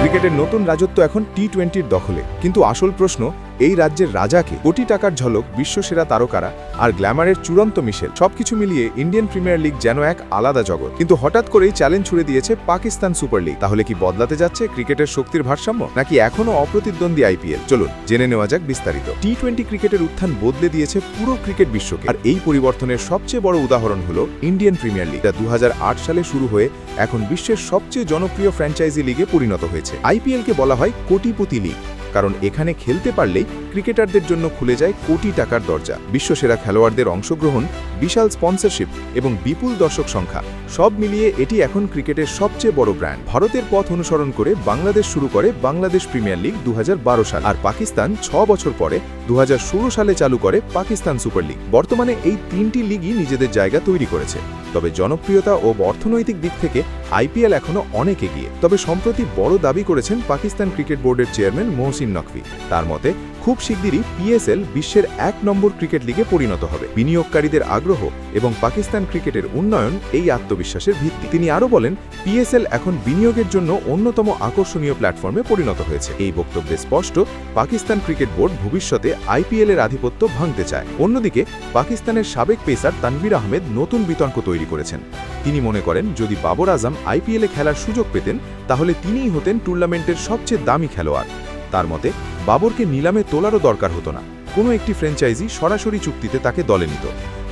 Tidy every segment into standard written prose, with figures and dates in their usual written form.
ক্রিকেটের নতুন রাজত্ব এখন টি-20-র দখলে, কিন্তু আসল প্রশ্ন, এই রাজ্যের রাজাকে? কোটি টাকার ঝলক, বিশ্বসেরা তারকারা আর গ্ল্যামারের চূড়ান্ত মিশেল, সবকিছু মিলিয়ে ইন্ডিয়ান প্রিমিয়ার লিগ যেন এক আলাদা জগৎ। কিন্তু হঠাৎ করেই চ্যালেঞ্জ ছুড়ে দিয়েছে পাকিস্তান সুপার লিগ। তাহলে কি বদলাতে যাচ্ছে ক্রিকেটের শক্তির ভারসাম্য, নাকি এখনও অপ্রতিদ্বন্দ্বী আইপিএল? চলুন জেনে নেওয়া যাক বিস্তারিত। টি-20 ক্রিকেটের উত্থান বদলে দিয়েছে পুরো ক্রিকেট বিশ্বকে, আর এই পরিবর্তনের সবচেয়ে বড় উদাহরণ হল ইন্ডিয়ান প্রিমিয়ার লিগ, যা 2008 সালে শুরু হয়ে এখন বিশ্বের সবচেয়ে জনপ্রিয় ফ্র্যাঞ্চাইজি লিগে পরিণত হয়েছে। আইপিএলকে বলা হয় কোটিপতি লিগ, কারণ এখানে খেলতে পারলেই ক্রিকেটারদের জন্য খুলে যায় কোটি টাকার দরজা। বিশ্বসেরা খেলোয়াড়দের অংশগ্রহণ, বিশাল স্পন্সরশিপ এবং বিপুল দর্শক সংখ্যা, সব মিলিয়ে এটি এখন ক্রিকেটের সবচেয়ে বড় ব্র্যান্ড। ভারতের পথ অনুসরণ করে বাংলাদেশ শুরু করে বাংলাদেশ প্রিমিয়ার লিগ 2012 সাল, আর পাকিস্তান 6 বছর পরে 2016 সালে চালু করে পাকিস্তান সুপার লিগ। বর্তমানে এই তিনটি লিগই নিজেদের জায়গা তৈরি করেছে। তবে জনপ্রিয়তা ও অর্থনৈতিক দিক থেকে আইপিএল এখনও অনেক এগিয়ে। তবে সম্প্রতি বড় দাবি করেছেন পাকিস্তান ক্রিকেট বোর্ডের চেয়ারম্যান মহসিন নকভি। তার মতে খুব শিগগিরই পিএসএল বিশ্বের 1 নম্বর ক্রিকেট লিগে পরিণত হবে। বিনিয়োগকারীদের আগ্রহ এবং পাকিস্তান ক্রিকেটের উন্নয়ন এই আত্মবিশ্বাসের ভিত্তি। তিনি আরও বলেন, পিএসএল এখন বিনিয়োগের জন্য অন্যতম আকর্ষণীয় প্ল্যাটফর্মে পরিণত হয়েছে। এই বক্তব্যে স্পষ্ট, পাকিস্তান ক্রিকেট বোর্ড ভবিষ্যতে আইপিএলের আধিপত্য ভাঙতে চায়। অন্যদিকে পাকিস্তানের সাবেক পেসার তানভীর আহমেদ নতুন বিতর্ক তৈরি করেছেন। তিনি মনে করেন, যদি বাবর আজম আইপিএলে খেলার সুযোগ পেতেন তাহলে তিনিই হতেন টুর্নামেন্টের সবচেয়ে দামি খেলোয়াড়। তার মতে বাবরকে নিলামে তোলারও দরকার হতো না, কোনো একটি ফ্র্যাঞ্চাইজি সরাসরি চুক্তিতে তাকে দলে নিত।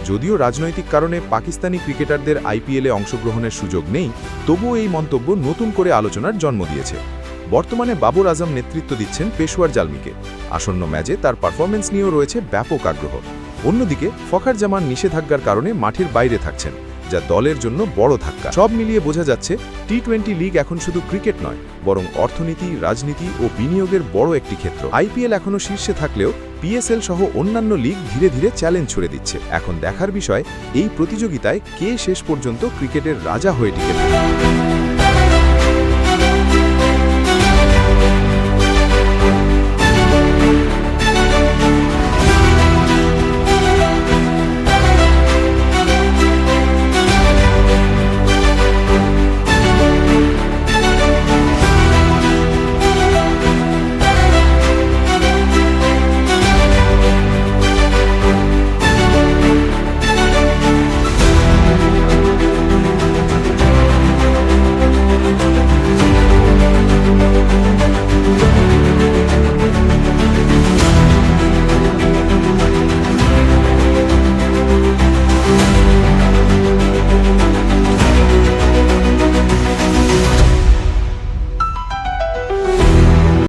যদিও রাজনৈতিক কারণে পাকিস্তানি ক্রিকেটারদের আইপিএলে অংশগ্রহণের সুযোগ নেই, তবুও এই মন্তব্য নতুন করে আলোচনার জন্ম দিয়েছে। বর্তমানে বাবর আজম নেতৃত্ব দিচ্ছেন পেশোয়ার জালমিকে। আসন্ন ম্যাচে তার পারফরম্যান্স নিয়েও রয়েছে ব্যাপক আগ্রহ। অন্যদিকে ফখর জামান নিষেধাজ্ঞার কারণে মাঠের বাইরে থাকছেন, যা দলের জন্য বড় ধাক্কা। সব মিলিয়ে বোঝা যাচ্ছে, টি-20 লিগ এখন শুধু ক্রিকেট নয়, বরং অর্থনীতি, রাজনীতি ও বিনিয়োগের বড় একটি ক্ষেত্র। আইপিএল এখনও শীর্ষে থাকলেও পিএসএল সহ অন্যান্য লিগ ধীরে ধীরে চ্যালেঞ্জ ছুড়ে দিচ্ছে। এখন দেখার বিষয়, এই প্রতিযোগিতায় কে শেষ পর্যন্ত ক্রিকেটের রাজা হয়ে টিকে থাকে।